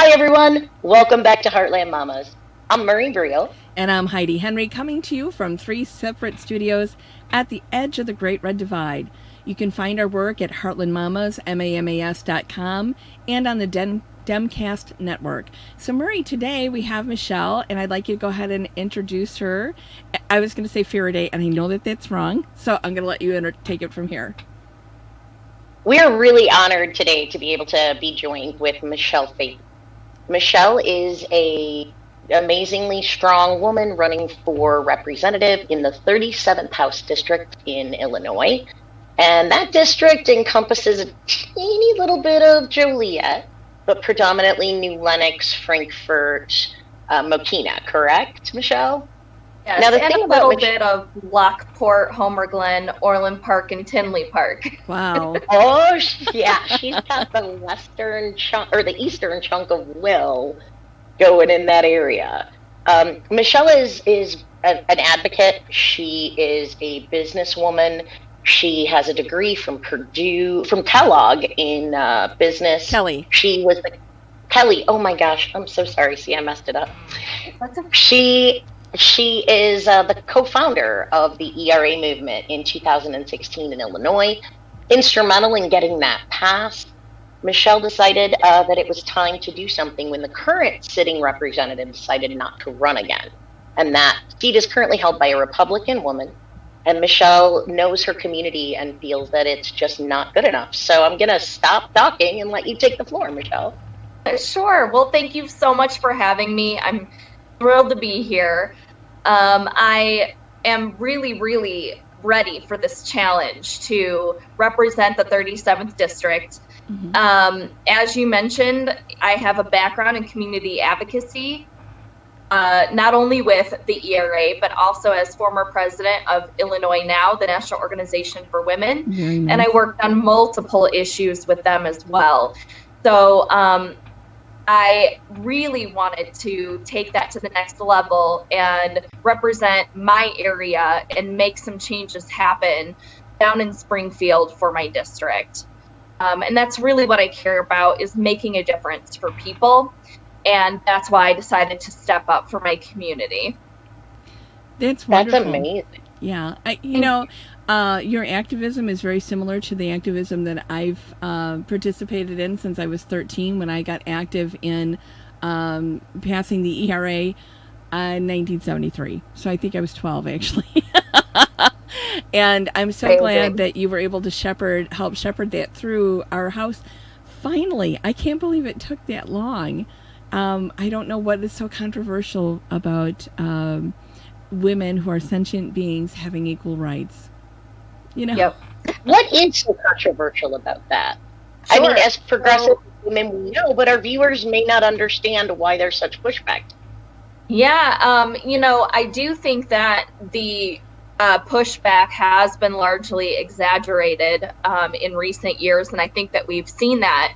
Hi, everyone. Welcome back to Heartland Mamas. I'm Marie Brio. And I'm Heidi Henry, coming to you from 3 separate studios at the edge of the Great Red Divide. You can find our work at heartlandmamas.com and on the Demcast network. So, Marie, today we have Michelle, and I'd like you to go ahead and introduce her. I was going to say Faraday, and I know that that's wrong, so I'm going to let you take it from here. We are really honored today to be able to be joined with Michelle Fadeley. Michelle is a amazingly strong woman running for representative in the 37th House District in Illinois. And that district encompasses a teeny little bit of Joliet, but predominantly New Lenox, Frankfort, Mokena, correct, Michelle? Yes, now, and a little bit of Lockport, Homer Glen, Orland Park, and Tinley Park. Wow. Oh, yeah, she's got the western chunk, or the eastern chunk of Will going in that area. Michelle is an advocate. She is a businesswoman. She has a degree from Kellogg in business. Kelly. She was Kelly. Oh my gosh, I'm so sorry. See, I messed it up. She is the co-founder of the ERA movement in 2016 in Illinois, instrumental in getting that passed. Michelle decided that it was time to do something when the current sitting representative decided not to run again. And that seat is currently held by a Republican woman. And Michelle knows her community and feels that it's just not good enough. So I'm going to stop talking and let you take the floor, Michelle. Sure. Well, thank you so much for having me. I'm thrilled to be here. I am really, really ready for this challenge to represent the 37th District. Mm-hmm. As you mentioned, I have a background in community advocacy, not only with the ERA, but also as former president of Illinois Now, the National Organization for Women. Very nice. And I worked on multiple issues with them as well. So I really wanted to take that to the next level and represent my area and make some changes happen down in Springfield for my district. And that's really what I care about, is making a difference for people. And that's why I decided to step up for my community. That's wonderful. That's amazing. Yeah. Your activism is very similar to the activism that I've participated in since I was 13, when I got active in passing the ERA in 1973. So I think I was 12, actually. And I'm so glad that you were able to help shepherd that through our house. Finally, I can't believe it took that long. I don't know what is so controversial about women who are sentient beings having equal rights. Yep. What is so controversial about that? Sure. I mean, as progressive women, we know, but our viewers may not understand why there's such pushback. Yeah, I do think that the pushback has been largely exaggerated in recent years, and I think that we've seen that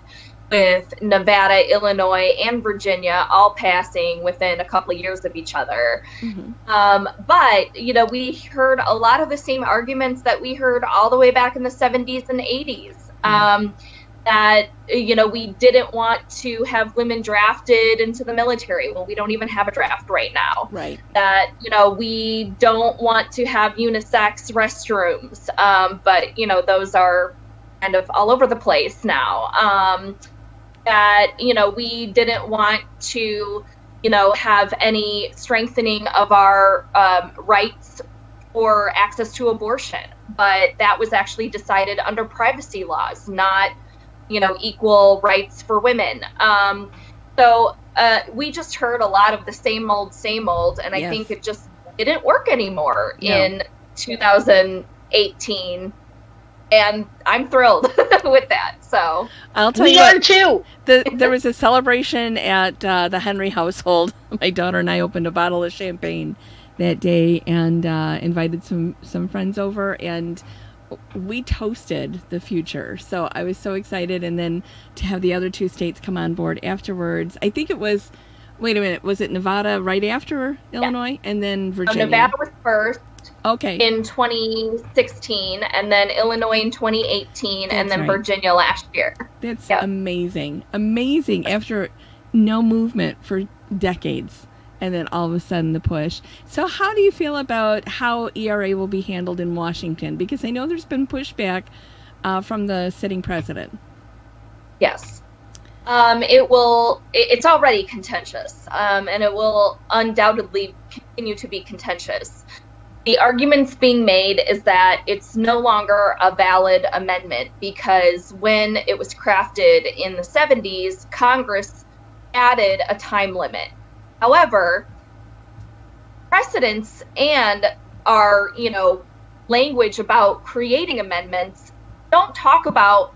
with Nevada, Illinois, and Virginia all passing within a couple of years of each other. Mm-hmm. But, we heard a lot of the same arguments that we heard all the way back in the 70s and 80s. Mm-hmm. That, we didn't want to have women drafted into the military. Well, we don't even have a draft right now. Right. That, we don't want to have unisex restrooms. But, those are kind of all over the place now. That, we didn't want to, have any strengthening of our rights for access to abortion. But that was actually decided under privacy laws, not, equal rights for women. So we just heard a lot of the same old, and I think it just didn't work anymore in 2018. And I'm thrilled with that. So I'll tell you what, too. There was a celebration at the Henry household. My daughter and I opened a bottle of champagne that day and invited some friends over, and we toasted the future. So I was so excited. And then to have the other two states come on board afterwards. I think it was, wait a minute, was it Nevada right after Illinois? And then Virginia? Nevada was first. Okay. In 2016, and then Illinois in 2018, and then Virginia last year. That's amazing. Amazing. After no movement for decades, and then all of a sudden the push. So how do you feel about how ERA will be handled in Washington? Because I know there's been pushback from the sitting president. Yes. It's already contentious, and it will undoubtedly continue to be contentious. The arguments being made is that it's no longer a valid amendment because when it was crafted in the 70s, Congress added a time limit. However, precedents and our, language about creating amendments don't talk about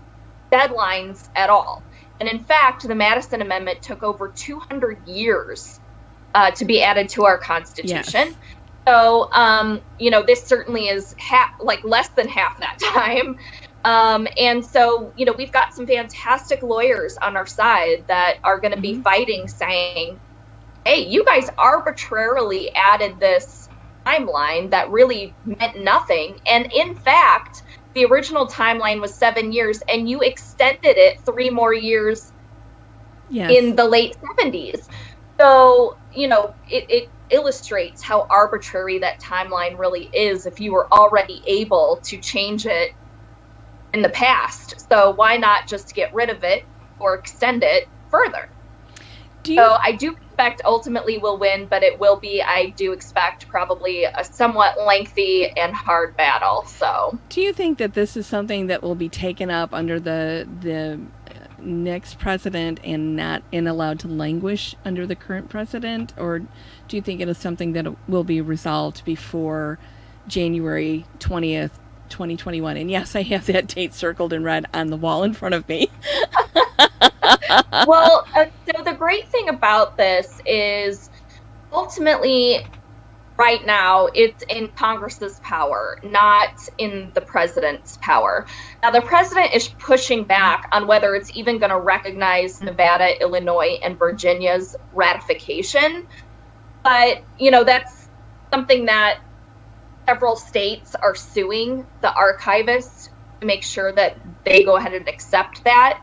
deadlines at all. And in fact, the Madison Amendment took over 200 years to be added to our Constitution. Yes. So, this certainly is less than half that time. And so, we've got some fantastic lawyers on our side that are going to be fighting, saying, hey, you guys arbitrarily added this timeline that really meant nothing. And in fact, the original timeline was 7 years, and you extended it 3 more years in the late 70s. So, it illustrates how arbitrary that timeline really is if you were already able to change it in the past. So why not just get rid of it or extend it further? So I do expect ultimately we'll win, but it will be, I do expect, probably a somewhat lengthy and hard battle. So do you think that this is something that will be taken up under the next president and not allowed to languish under the current president, or do you think it is something that will be resolved before January 20th, 2021? And yes, I have that date circled in red on the wall in front of me. Well, so the great thing about this is ultimately right now it's in Congress's power, not in the president's power. Now, the president is pushing back on whether it's even going to recognize Nevada, Illinois, and Virginia's ratification. But, that's something that several states are suing the archivists to make sure that they go ahead and accept that.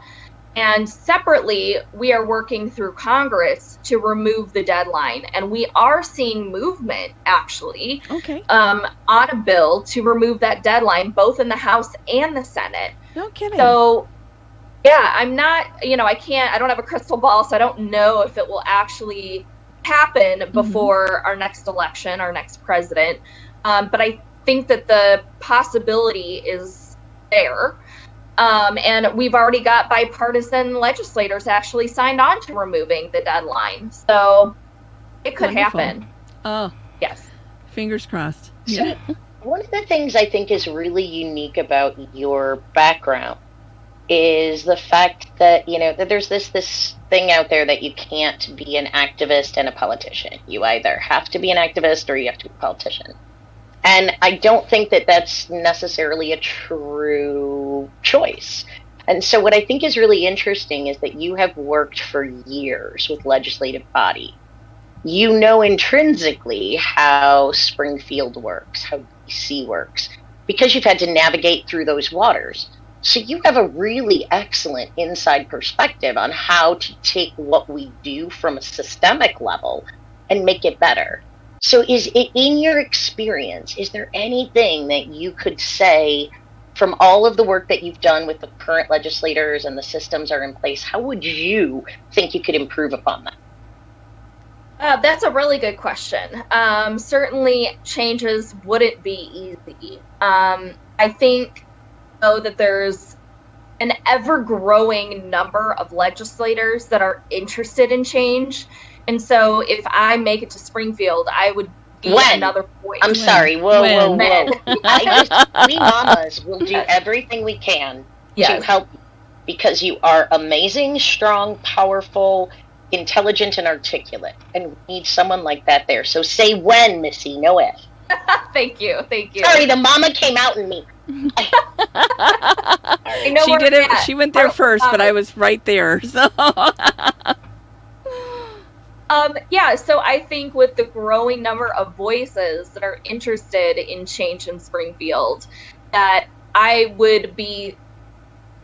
And separately, we are working through Congress to remove the deadline. And we are seeing movement, actually, on a bill to remove that deadline, both in the House and the Senate. No kidding. So, yeah, I'm not, I don't have a crystal ball, so I don't know if it will actually happen before our next election, our next president. But I think that the possibility is there. And we've already got bipartisan legislators actually signed on to removing the deadline. So it could happen. Oh, yes. Fingers crossed. So one of the things I think is really unique about your background is the fact that, that there's this thing out there that you can't be an activist and a politician. You either have to be an activist or you have to be a politician. And I don't think that that's necessarily a true choice. And so what I think is really interesting is that you have worked for years with legislative body. You know intrinsically how Springfield works, how DC works, because you've had to navigate through those waters. So you have a really excellent inside perspective on how to take what we do from a systemic level and make it better. So is it, in your experience, is there anything that you could say from all of the work that you've done with the current legislators and the systems are in place? How would you think you could improve upon that? That's a really good question. Certainly changes wouldn't be easy. I think, though, that there's an ever-growing number of legislators that are interested in change. And so if I make it to Springfield, I would be another voice. I'm sorry. Whoa. We mamas will do everything we can to help you because you are amazing, strong, powerful, intelligent, and articulate. And we need someone like that there. So say when, Missy, no if. Thank you. Sorry, the mama came out in me. She did it. She went there first, but I was right there. So. So I think with the growing number of voices that are interested in change in Springfield, that I would be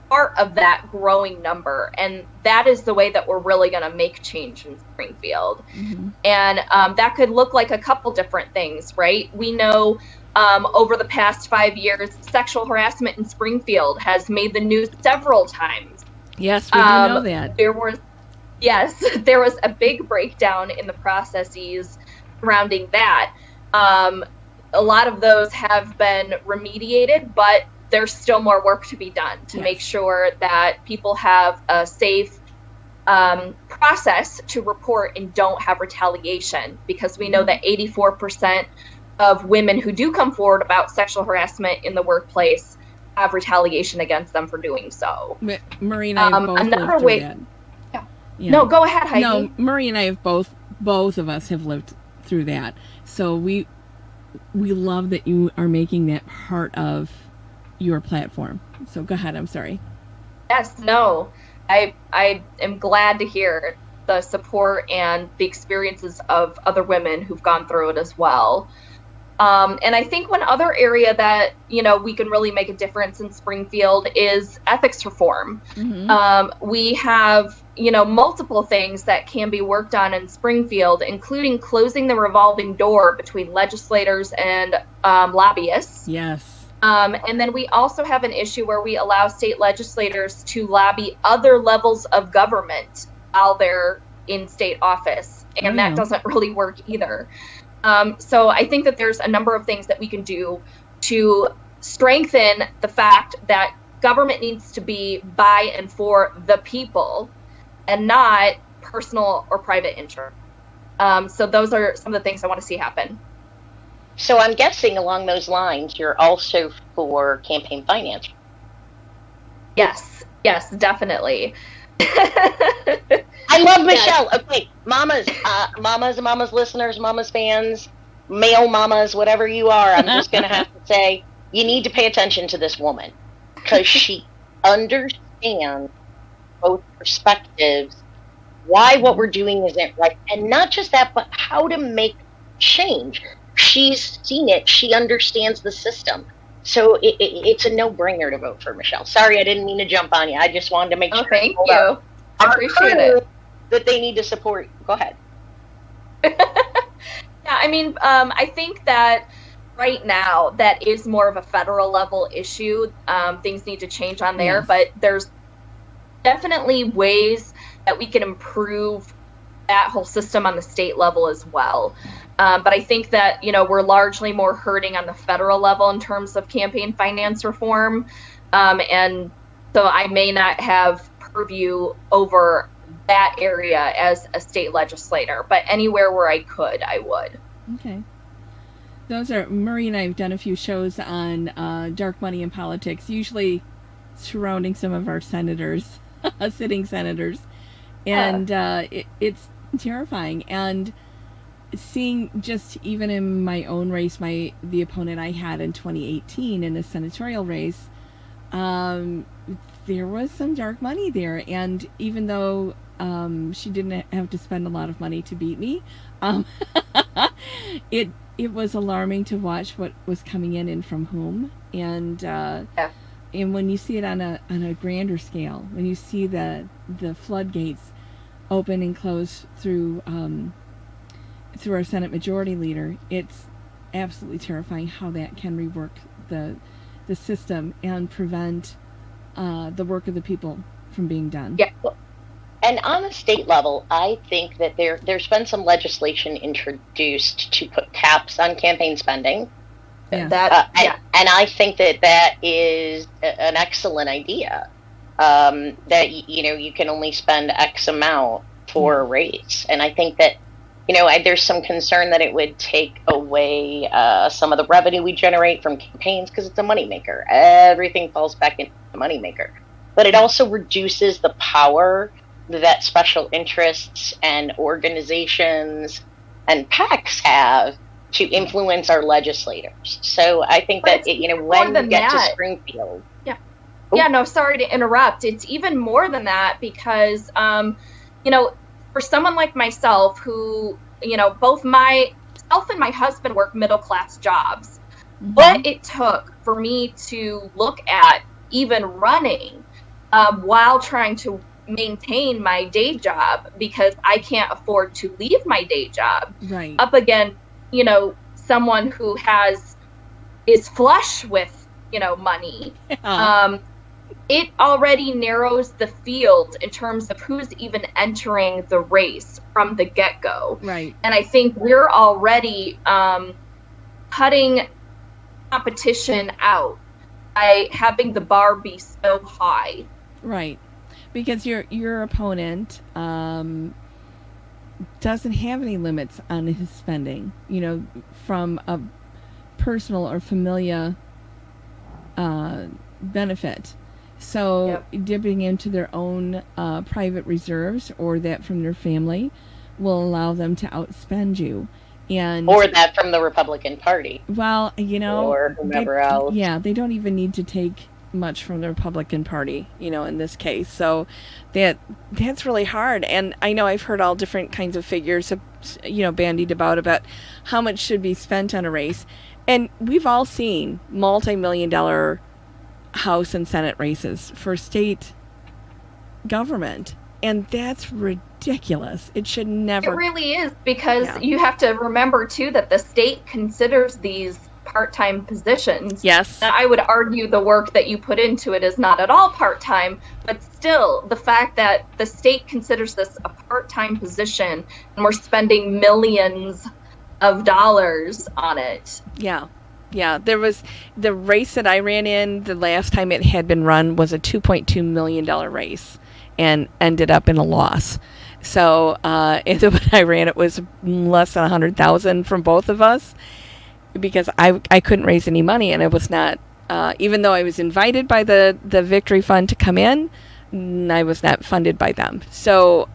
part of that growing number. And that is the way that we're really going to make change in Springfield. Mm-hmm. And that could look like a couple different things, right? We know over the past 5 years, sexual harassment in Springfield has made the news several times. Yes, we do know that. There was a big breakdown in the processes surrounding that. A lot of those have been remediated, but there's still more work to be done to make sure that people have a safe process to report and don't have retaliation, because we know that 84% of women who do come forward about sexual harassment in the workplace have retaliation against them for doing so. Marie and I have both lived through that. Yeah. No, go ahead, Heidi. No, Marie and I have both of us have lived through that. So we love that you are making that part of your platform. So go ahead, I'm sorry. Yes, no. I am glad to hear the support and the experiences of other women who've gone through it as well. And I think one other area that, we can really make a difference in Springfield is ethics reform. Mm-hmm. We have, multiple things that can be worked on in Springfield, including closing the revolving door between legislators and lobbyists. Yes. And then we also have an issue where we allow state legislators to lobby other levels of government while they're in state office. And that doesn't really work either. So I think that there's a number of things that we can do to strengthen the fact that government needs to be by and for the people and not personal or private interest. So those are some of the things I want to see happen. So I'm guessing along those lines, you're also for campaign finance. Yes, definitely. I love Michelle. Yes. Okay, mamas, listeners, mamas, fans, male mamas, whatever you are, I'm just going to have to say, you need to pay attention to this woman, because she understands both perspectives, why what we're doing isn't right, and not just that, but how to make change. She's seen it. She understands the system. So it's a no-brainer to vote for Michelle. Sorry, I didn't mean to jump on you. I just wanted to make sure. Thank you. I appreciate it. That they need to support. Go ahead. I think that right now that is more of a federal level issue. Things need to change on there, but there's definitely ways that we can improve that whole system on the state level as well. But I think that, we're largely more hurting on the federal level in terms of campaign finance reform. And so I may not have purview over that area as a state legislator, but anywhere where I could, I would. Okay. Marie and I have done a few shows on dark money in politics, usually surrounding some of our senators, sitting senators. And it's terrifying. And seeing just even in my own race, the opponent I had in 2018 in a senatorial race, there was some dark money there. And even though she didn't have to spend a lot of money to beat me, it was alarming to watch what was coming in and from whom. And and when you see it on a grander scale, when you see the floodgates open and close through our Senate Majority Leader, it's absolutely terrifying how that can rework the system and prevent the work of the people from being done. Yeah. And on the state level, I think that there's been some legislation introduced to put caps on campaign spending. Yeah. And I think that is an excellent idea. That you can only spend X amount for a race, and I think that there's some concern that it would take away some of the revenue we generate from campaigns, because it's a moneymaker. Everything falls back into the moneymaker, but it also reduces the power that special interests and organizations and PACs have to influence our legislators. So I think that when you get to Springfield. Sorry to interrupt. It's even more than that, because, for someone like myself who, both myself and my husband work middle-class jobs, what it took for me to look at even running while trying to maintain my day job because I can't afford to leave my day job. Right. Up against, someone who is flush with, money. It already narrows the field in terms of who's even entering the race from the get-go. Right. And I think we're already cutting competition out by having the bar be so high. Right. Because your opponent doesn't have any limits on his spending, from a personal or familiar benefit. So dipping into their own private reserves or that from their family will allow them to outspend you. Or that from the Republican Party. Well, or whomever else. Yeah, they don't even need to take much from the Republican Party, in this case. So that's really hard. And I know I've heard all different kinds of figures, bandied about how much should be spent on a race. And we've all seen multi-million-dollar House and Senate races for state government. And that's ridiculous. It should never. It really is, because you have to remember, too, that the state considers these part-time positions. Yes. Now, I would argue the work that you put into it is not at all part-time, but still, the fact that the state considers this a part-time position and we're spending millions of dollars on it. Yeah. Yeah, there was the race that I ran in, the last time it had been run was a $2.2 million race and ended up in a loss. So when I ran, it was less than $100,000 from both of us because I couldn't raise any money, and it was not, even though I was invited by the Victory Fund to come in, I was not funded by them. So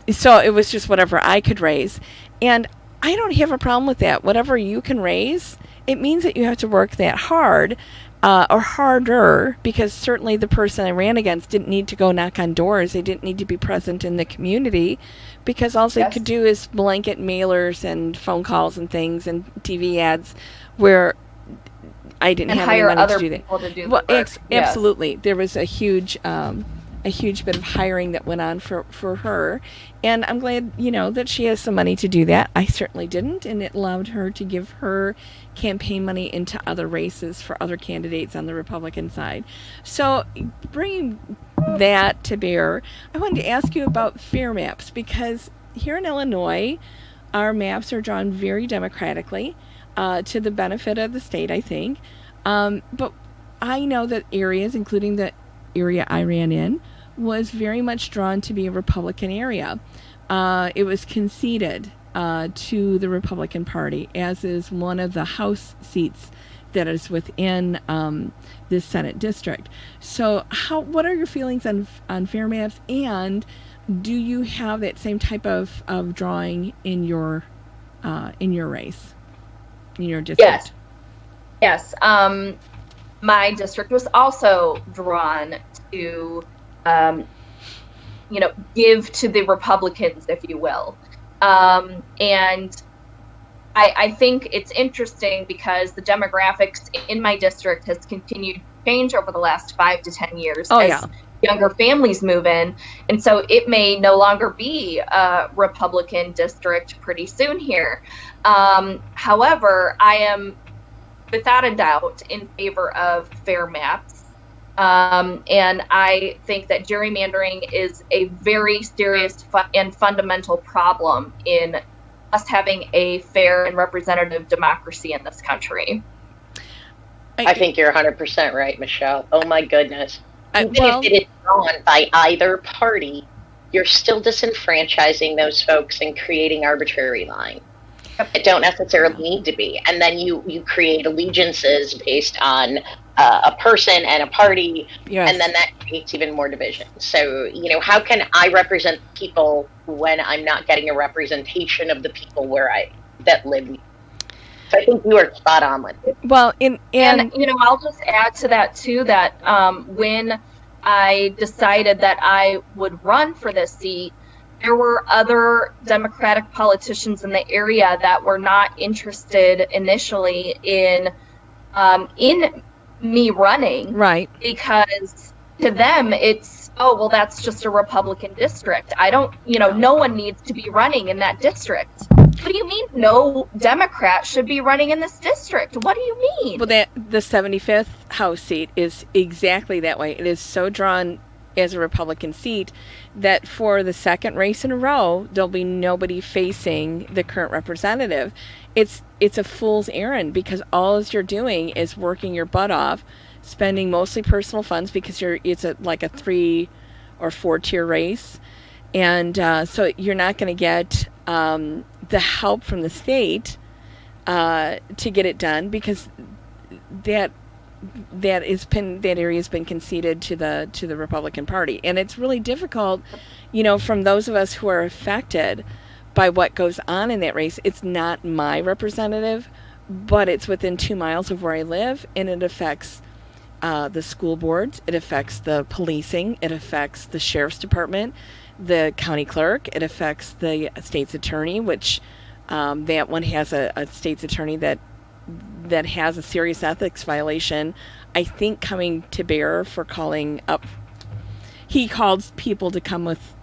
it was just whatever I could raise. And I don't have a problem with that. Whatever you can raise, it means that you have to work that hard or harder, because certainly the person I ran against didn't need to go knock on doors. They didn't need to be present in the community, because all they could do is blanket mailers and phone calls and things and TV ads where I didn't have any money to do that. To do the work. Absolutely. There was a huge bit of hiring that went on for her. And I'm glad, that she has some money to do that. I certainly didn't, and it allowed her to give her campaign money into other races for other candidates on the Republican side. So bringing that to bear, I wanted to ask you about fair maps, because here in Illinois, our maps are drawn very democratically to the benefit of the state, I think. But I know that areas, including the area I ran in, was very much drawn to be a Republican area. It was conceded to the Republican Party, as is one of the House seats that is within this Senate district. So what are your feelings on fair maps, and do you have that same type of drawing in your race, in your district? Yes. My district was also drawn to give to the Republicans, if you will. And I think it's interesting because the demographics in my district has continued to change over the last 5 to 10 years as younger families move in. And so it may no longer be a Republican district pretty soon here. However, I am without a doubt in favor of fair maps. And I think that gerrymandering is a very serious and fundamental problem in us having a fair and representative democracy in this country. I think you're 100% right, Michelle. Oh my goodness. Even if it is drawn by either party, you're still disenfranchising those folks and creating arbitrary lines that don't necessarily need to be. And then you create allegiances based on a person and a party, and then that creates even more division. So, how can I represent people when I'm not getting a representation of the people that live? So I think you are spot on with it. Well, and I'll just add to that too, that when I decided that I would run for this seat, there were other Democratic politicians in the area that were not interested initially in me running, right? Because to them, it's, oh, well, that's just a Republican district. I don't, no one needs to be running in that district. What do you mean no Democrat should be running in this district? What do you mean? Well, the 75th House seat is exactly that way. It is so drawn as a Republican seat that for the second race in a row, there'll be nobody facing the current representative. It's a fool's errand, because all you're doing is working your butt off, spending mostly personal funds, because it's like a 3 or 4 tier race, and so you're not going to get the help from the state to get it done, because that area has been conceded to the Republican Party, and it's really difficult, from those of us who are affected by what goes on in that race. It's not my representative, but it's within 2 miles of where I live, and it affects the school boards, it affects the policing, it affects the sheriff's department, the county clerk, it affects the state's attorney, which that one has a state's attorney that has a serious ethics violation, I think, coming to bear for calling up. He called people to come with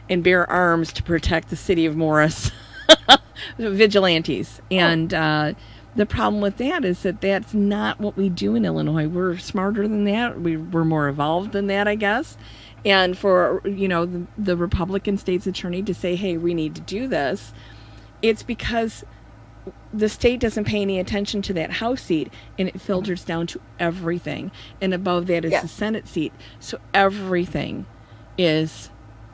and bear arms to protect the city of Morris, vigilantes. And the problem with that is that that's not what we do in Illinois. We're smarter than that. We're more evolved than that, I guess. And for, the Republican state's attorney to say, hey, we need to do this, it's because the state doesn't pay any attention to that House seat, and it filters down to everything. And above that is the Senate seat. So everything is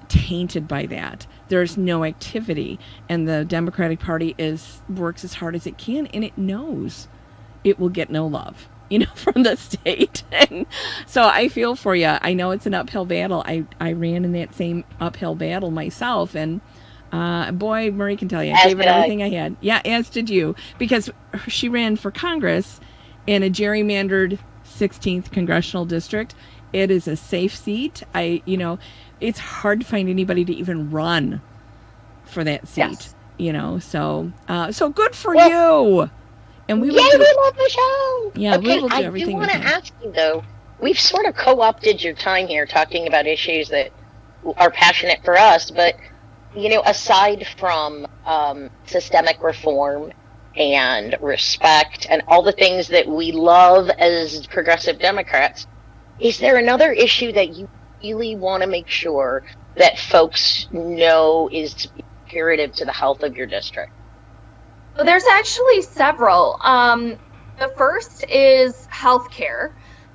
tainted by that. There's no activity, and the Democratic Party works as hard as it can, and it knows it will get no love, from the state. And so I feel for you. I know it's an uphill battle. I ran in that same uphill battle myself, and boy, Marie can tell you, I gave it everything I had. Yeah, as did you, because she ran for Congress in a gerrymandered 16th congressional district. It is a safe seat. It's hard to find anybody to even run for that seat. Yes. So good for you. And we love Michelle. Yeah, okay, we will do everything. I do want to ask you though. We've sort of co-opted your time here, talking about issues that are passionate for us, but aside from systemic reform and respect and all the things that we love as progressive Democrats, is there another issue that you really want to make sure that folks know is imperative to the health of your district? Well, there's actually several. The first is healthcare.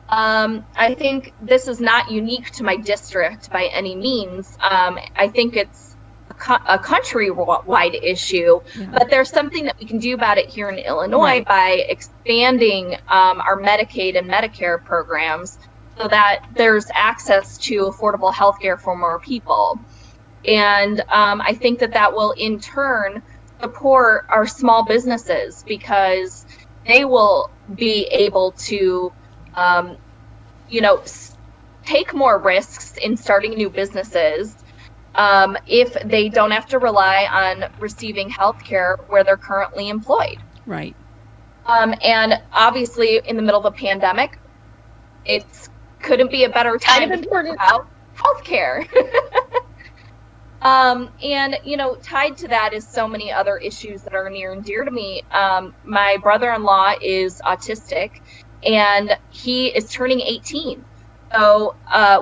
I think this is not unique to my district by any means. I think it's a countrywide issue, but there's something that we can do about it here in Illinois by expanding our Medicaid and Medicare programs so that there's access to affordable health care for more people. And I think that will in turn support our small businesses, because they will be able to take more risks in starting new businesses if they don't have to rely on receiving health care where they're currently employed. Right. And obviously in the middle of a pandemic, it couldn't be a better time to talk about health care. And tied to that is so many other issues that are near and dear to me. My brother-in-law is autistic, and he is turning 18. So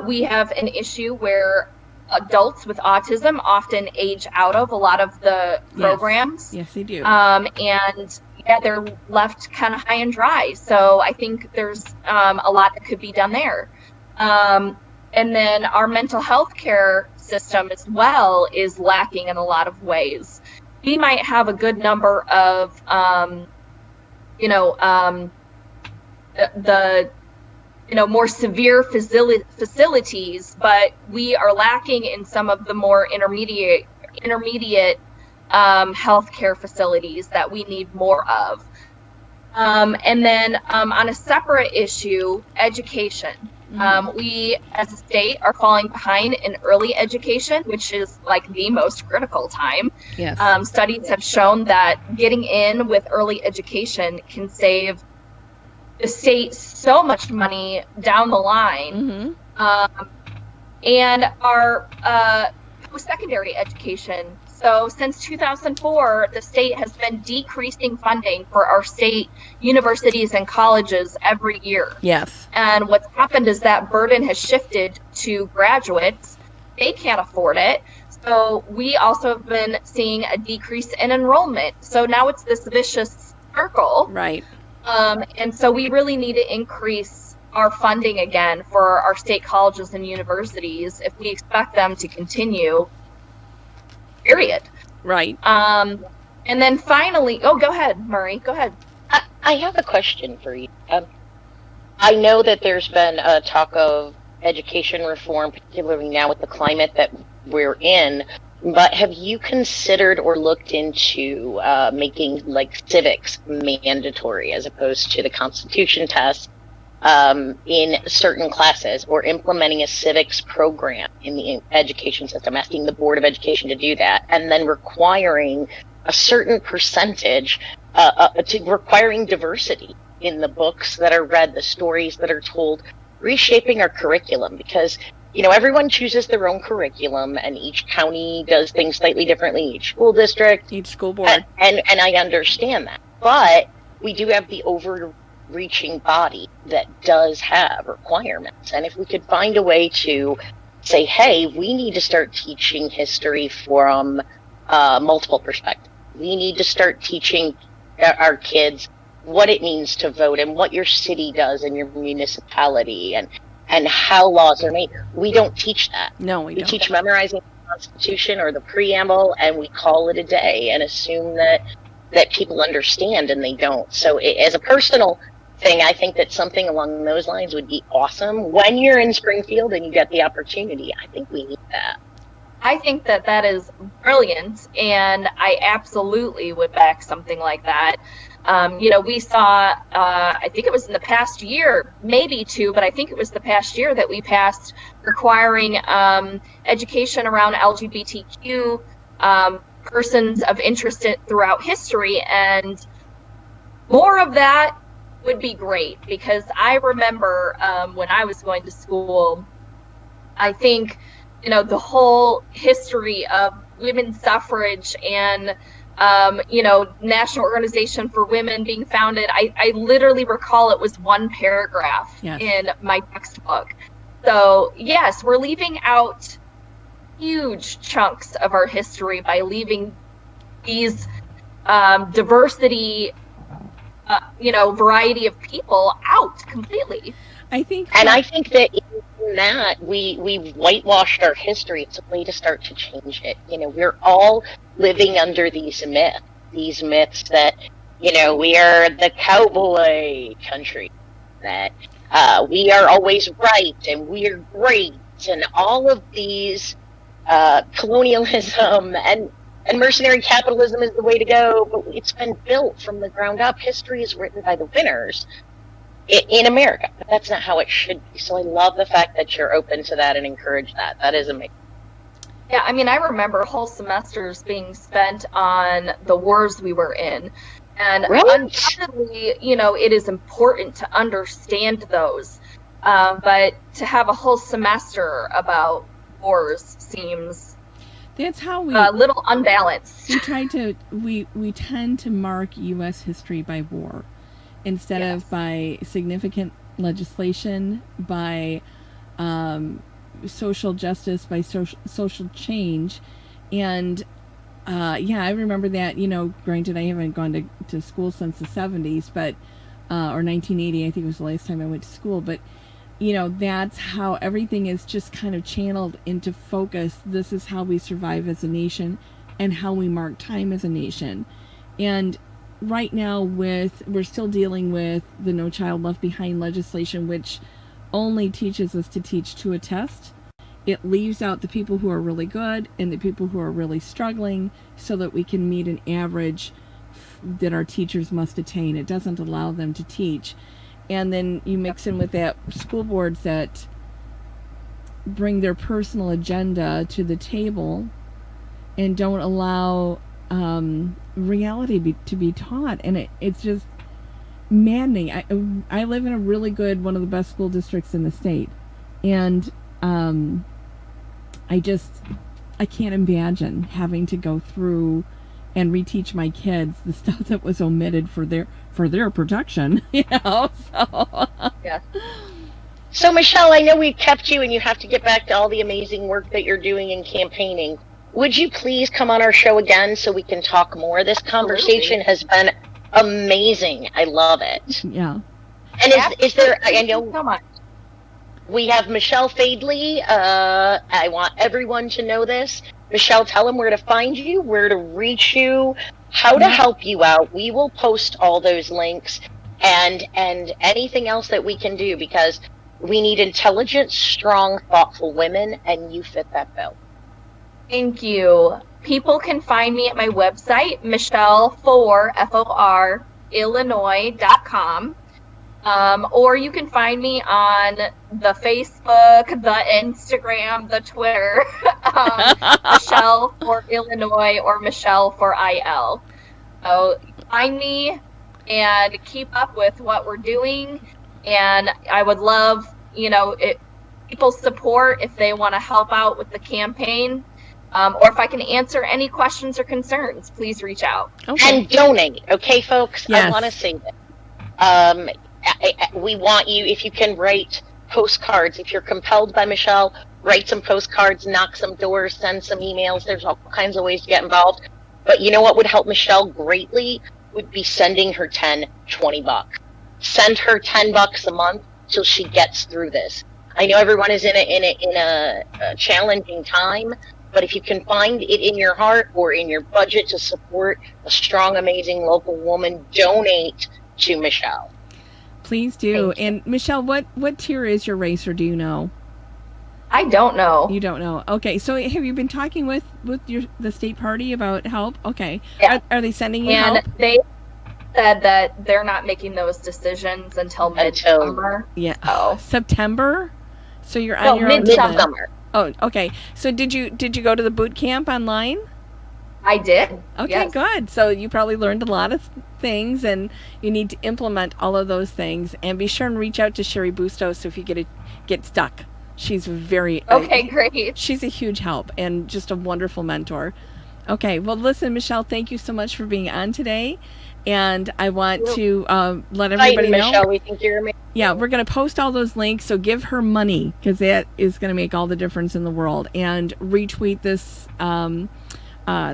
we have an issue where adults with autism often age out of a lot of the programs. Yes, they do. And they're left kind of high and dry. So I think there's a lot that could be done there. And then our mental health care system as well is lacking in a lot of ways. We might have a good number of, more severe facilities, but we are lacking in some of the more intermediate healthcare facilities that we need more of. And then on a separate issue, education. We as a state are falling behind in early education, which is like the most critical time. Yes. Studies have shown that getting in with early education can save the state so much money down the line. And our post-secondary education. So since 2004, the state has been decreasing funding for our state universities and colleges every year. Yes. And what's happened is that burden has shifted to graduates. They can't afford it. So we also have been seeing a decrease in enrollment. So now it's this vicious circle. Right. And so we really need to increase our funding again for our state colleges and universities if we expect them to continue, period. Right. And then finally, oh, go ahead, Murray, go ahead. I have a question for you. I know that there's been a talk of education reform, particularly now with the climate that we're in, but have you considered or looked into making like civics mandatory as opposed to the Constitution test in certain classes, or implementing a civics program in the education system, asking the Board of Education to do that, and then requiring a certain percentage, requiring diversity in the books that are read, the stories that are told, reshaping our curriculum? Because, you know, everyone chooses their own curriculum and each county does things slightly differently, each school district, each school board. And I understand that. But we do have the overreaching body that does have requirements. And if we could find a way to say, hey, we need to start teaching history from multiple perspectives. We need to start teaching our kids what it means to vote and what your city does in your municipality and how laws are made. We don't teach that. No, we don't. We teach memorizing the Constitution or the preamble, and we call it a day and assume that people understand, and they don't. So as a personal thing, I think that something along those lines would be awesome. When you're in Springfield and you get the opportunity, I think we need that. I think that is brilliant, and I absolutely would back something like that. You know, we saw, I think it was in the past year, maybe two, but I think it was the past year that we passed requiring education around LGBTQ persons of interest throughout history, and more of that would be great, because I remember when I was going to school, I think, you know, the whole history of women's suffrage and you know, National Organization for Women being founded. I literally recall it was one paragraph in my textbook. So yes, we're leaving out huge chunks of our history by leaving these diversity, you know, variety of people out completely. I think that in that we've whitewashed our history. It's a way to start to change it. You know, we're all living under these myths that, you know, we are the cowboy country, that we are always right and we're great, and all of these colonialism and mercenary capitalism is the way to go. But it's been built from the ground up. History is written by the winners in America, but that's not how it should be. So I love the fact that you're open to that and encourage that. That is amazing. Yeah, I mean, I remember whole semesters being spent on the wars we were in. And undoubtedly, you know, it is important to understand those. But to have a whole semester about wars seems that's how we a little unbalanced. We tend to mark U.S. history by war instead of by significant legislation, by social justice, by social change. And I remember that, you know, granted I haven't gone to school since the 70s, but or 1980, I think was the last time I went to school, but you know, that's how everything is just kind of channeled into focus. This is how we survive as a nation and how we mark time as a nation. And right now we're still dealing with the No Child Left Behind legislation, which only teaches us to teach to a test. It leaves out the people who are really good and the people who are really struggling so that we can meet an average that our teachers must attain. It doesn't allow them to teach. And then you mix in with that school boards that bring their personal agenda to the table and don't allow reality to be taught. And it's just maddening. I live in a really good, one of the best school districts in the state. And I can't imagine having to go through and reteach my kids the stuff that was omitted for their protection, so. Yeah. So, Michelle, I know we've kept you and you have to get back to all the amazing work that you're doing in campaigning. Would you please come on our show again so we can talk more? This conversation has been amazing. I love it. Yeah. And is there, I Thank know you so much. we have Michelle Fadeley. I want everyone to know this. Michelle, tell them where to find you, where to reach you, how to help you out. We will post all those links and anything else that we can do, because we need intelligent, strong, thoughtful women, and you fit that bill. Thank you. People can find me at my website, michelle4illinois.com. Or you can find me on the Facebook, the Instagram, the Twitter, Michelle for Illinois or Michelle for IL. So find me and keep up with what we're doing. And I would love, people's support if they want to help out with the campaign. Or if I can answer any questions or concerns, please reach out. Okay. And donate, okay, folks? Yes. I want to say that. We want you, if you can write postcards, if you're compelled by Michelle, write some postcards, knock some doors, send some emails. There's all kinds of ways to get involved. But you know what would help Michelle greatly would be sending her $10, $20. Send her $10 a month till she gets through this. I know everyone is in a challenging time, but if you can find it in your heart or in your budget to support a strong, amazing local woman, donate to Michelle. Please do. And Michelle, what tier is your race, or do you know? I don't know. You don't know. Okay. So have you been talking with the state party about help? Okay. Yeah. Are they sending you help? And they said that they're not making those decisions until mid-summer. Yeah. Oh. September? So you're on your own. Mid-summer. Oh, okay. So did you go to the boot camp online? I did. Okay, yes. Good. So you probably learned a lot of things, and you need to implement all of those things. And be sure and reach out to Sherry Bustos if you get stuck. She's very great. She's a huge help and just a wonderful mentor. Okay, well, listen, Michelle, thank you so much for being on today. And I want to let everybody know. Michelle, we think you're amazing. Yeah, we're going to post all those links, so give her money, because that is going to make all the difference in the world. And retweet this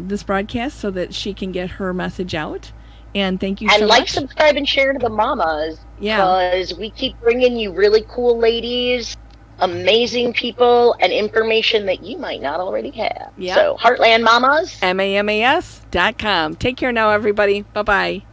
this broadcast so that she can get her message out. And thank you so much. And like, subscribe, and share to the mamas. Yeah. Because we keep bringing you really cool ladies, amazing people, and information that you might not already have. Yeah. So, Heartland Mamas. MAMAS.com. Take care now, everybody. Bye-bye.